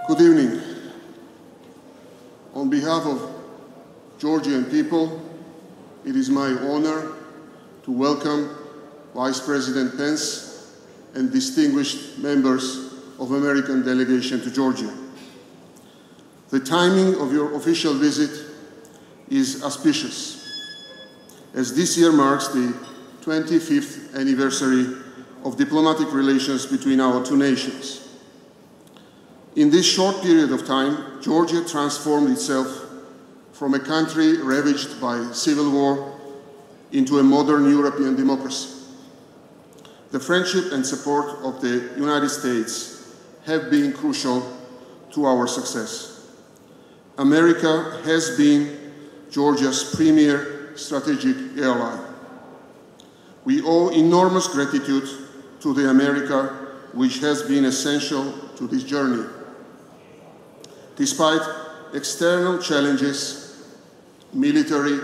Good evening. On behalf of Georgian people, it is my honor to welcome Vice President Pence and distinguished members of American delegation to Georgia. The timing of your official visit is auspicious, as this year marks the 25th anniversary of diplomatic relations between our two nations. In this short period of time, Georgia transformed itself from a country ravaged by civil war into a modern European democracy. The friendship and support of the United States have been crucial to our success. America has been Georgia's premier strategic ally. We owe enormous gratitude to the America which has been essential to this journey. Despite external challenges, military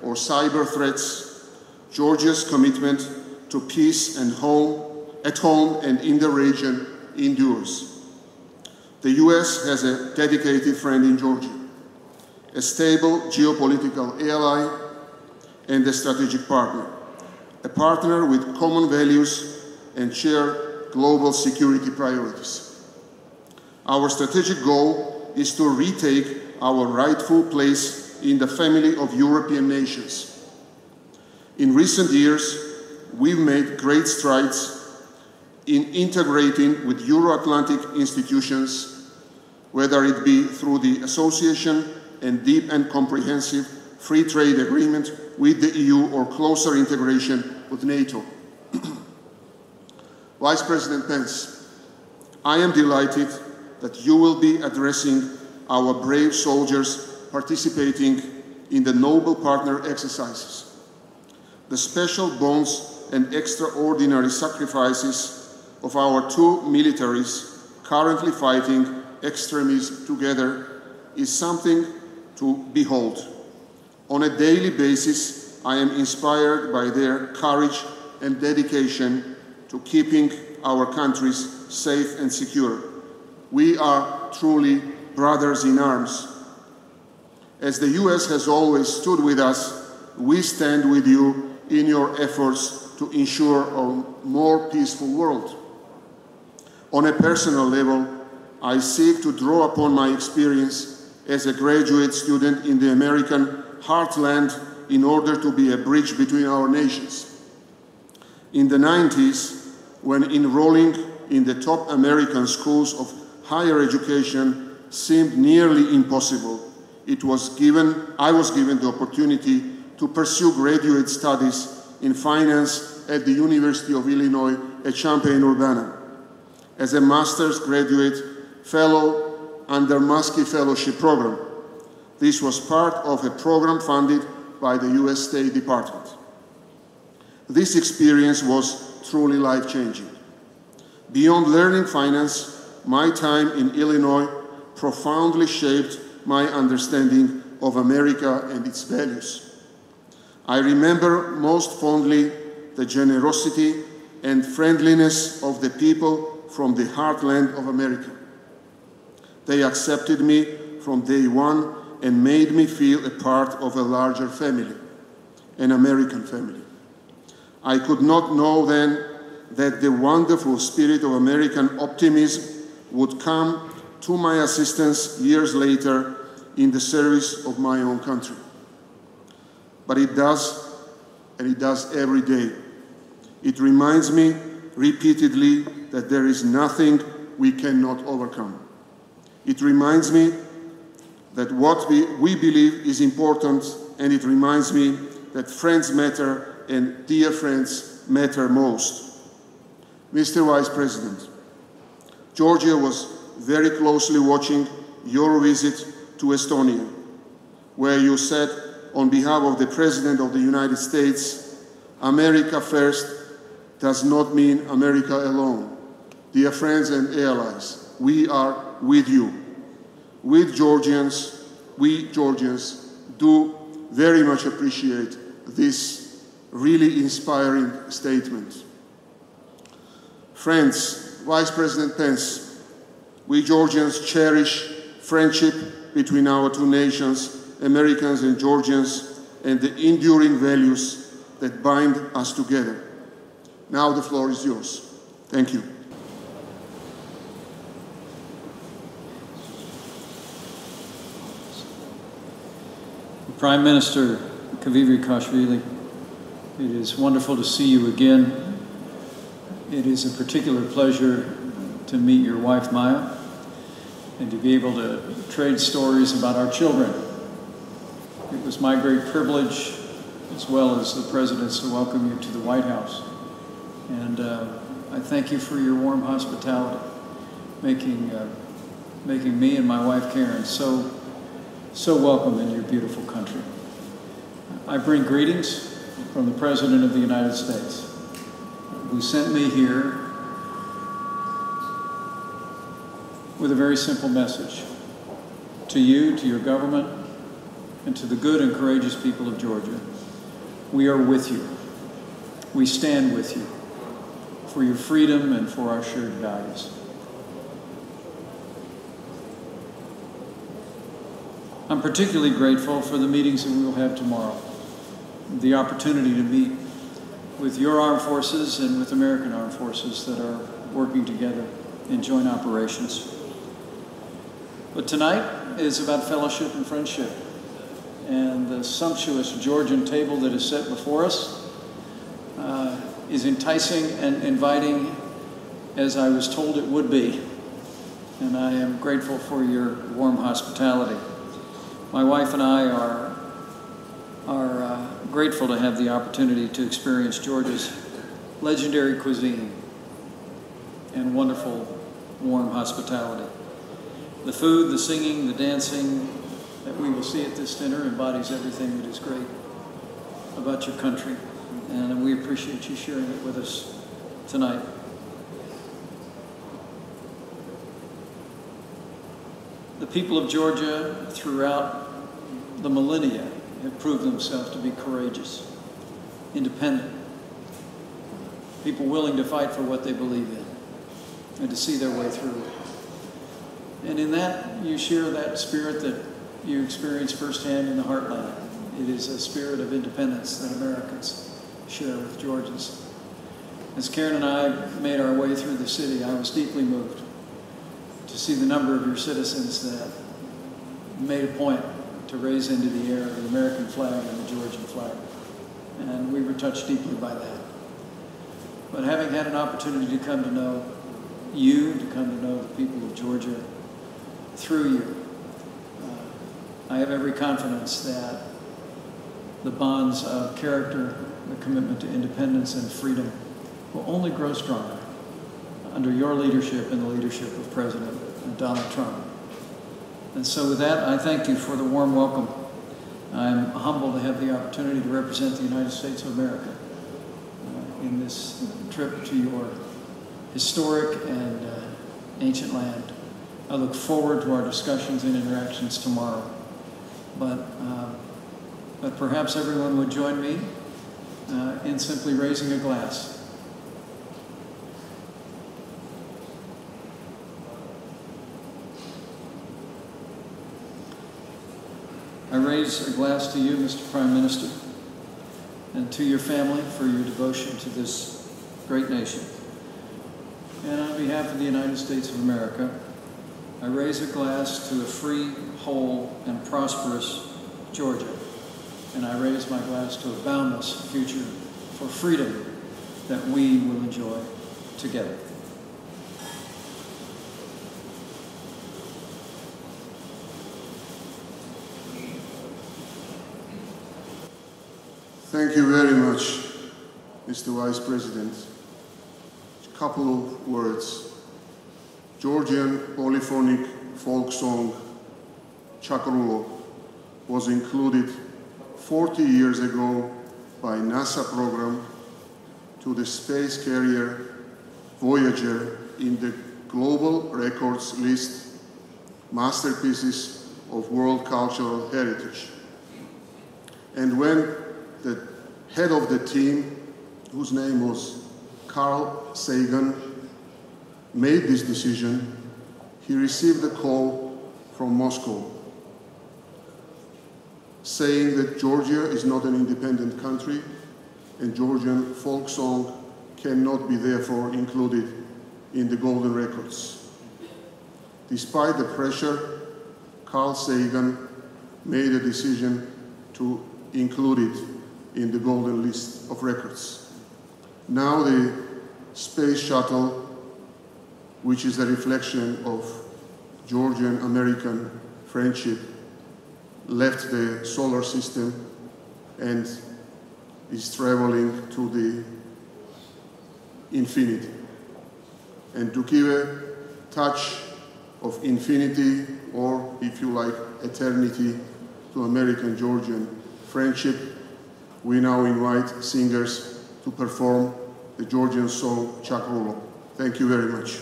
or cyber threats, Georgia's commitment to peace and at home and in the region endures. The US has a dedicated friend in Georgia, a stable geopolitical ally and a strategic partner, a partner with common values and shared global security priorities. Our strategic goal is to retake our rightful place in the family of European nations. In recent years, we've made great strides in integrating with Euro-Atlantic institutions, whether it be through the association and deep and comprehensive free trade agreement with the EU or closer integration with NATO. Vice President Pence, I am delighted that you will be addressing our brave soldiers participating in the Noble Partner exercises. The special bonds and extraordinary sacrifices of our two militaries currently fighting extremism together is something to behold. On a daily basis, I am inspired by their courage and dedication to keeping our countries safe and secure. We are truly brothers in arms. As the US has always stood with us, we stand with you in your efforts to ensure a more peaceful world. On a personal level, I seek to draw upon my experience as a graduate student in the American heartland in order to be a bridge between our nations. In the 90s, when enrolling in the top American schools of higher education seemed nearly impossible, I was given the opportunity to pursue graduate studies in finance at the University of Illinois at Champaign-Urbana. As a master's graduate fellow under Muskie Fellowship Program. This was part of a program funded by the US State Department. This experience was truly life-changing. Beyond learning finance, my time in Illinois profoundly shaped my understanding of America and its values. I remember most fondly the generosity and friendliness of the people from the heartland of America. They accepted me from day one and made me feel a part of a larger family, an American family. I could not know then that the wonderful spirit of American optimism would come to my assistance years later in the service of my own country. But it does, and it does every day. It reminds me repeatedly that there is nothing we cannot overcome. It reminds me that what we believe is important, and it reminds me that friends matter and dear friends matter most. Mr. Vice President, Georgia was very closely watching your visit to Estonia, where you said, on behalf of the President of the United States, America first does not mean America alone. Dear friends and allies, we are with you. We Georgians do very much appreciate this really inspiring statement. Friends, Vice President Pence, We Georgians cherish friendship between our two nations, Americans and Georgians, and the enduring values that bind us together. Now the floor is yours. Thank you. Prime Minister Kashvili, it is wonderful to see you again. It is a particular pleasure to meet your wife, Maya, and to be able to trade stories about our children. It was my great privilege, as well as the President's, to welcome you to the White House. And I thank you for your warm hospitality, making me and my wife, Karen, so welcome in your beautiful country. I bring greetings from the President of the United States, who sent me here with a very simple message to you, to your government, and to the good and courageous people of Georgia. We are with you. We stand with you for your freedom and for our shared values. I'm particularly grateful for the meetings that we will have tomorrow, the opportunity to meet with your armed forces and with American armed forces that are working together in joint operations. But tonight is about fellowship and friendship, and the sumptuous Georgian table that is set before us is enticing and inviting, as I was told it would be, and I am grateful for your warm hospitality. My wife and I are grateful to have the opportunity to experience Georgia's legendary cuisine and wonderful, warm hospitality. The food, the singing, the dancing that we will see at this dinner embodies everything that is great about your country, and we appreciate you sharing it with us tonight. The people of Georgia throughout the millennia have proved themselves to be courageous, independent, people willing to fight for what they believe in and to see their way through it. And in that, you share that spirit that you experience firsthand in the heartland. It is a spirit of independence that Americans share with Georgians. As Karen and I made our way through the city, I was deeply moved to see the number of your citizens that made a point to raise into the air the American flag and the Georgian flag. And we were touched deeply by that. But having had an opportunity to come to know you, to come to know the people of Georgia through you, I have every confidence that the bonds of character, the commitment to independence and freedom will only grow stronger under your leadership and the leadership of President Donald Trump. And so with that, I thank you for the warm welcome. I'm humbled to have the opportunity to represent the United States of America in this trip to your historic and ancient land. I look forward to our discussions and interactions tomorrow. But perhaps everyone would join me in simply raising a glass. I raise a glass to you, Mr. Prime Minister, and to your family for your devotion to this great nation. And on behalf of the United States of America, I raise a glass to a free, whole, and prosperous Georgia. And I raise my glass to a boundless future for freedom that we will enjoy together. Thank you very much, Mr. Vice President. A couple of words. Georgian polyphonic folk song, Chakarulo, was included 40 years ago by NASA program to the space carrier Voyager in the Global Records list, Masterpieces of World Cultural Heritage. And when the head of the team, whose name was Carl Sagan, made this decision, he received a call from Moscow saying that Georgia is not an independent country and Georgian folk song cannot be therefore included in the golden records. Despite the pressure, Carl Sagan made a decision to include it in the golden list of records. Now the space shuttle, which is a reflection of Georgian-American friendship, left the solar system and is traveling to the infinity. And to give a touch of infinity, or if you like, eternity, to American-Georgian friendship, we now invite singers to perform the Georgian song Chakrulo. Thank you very much.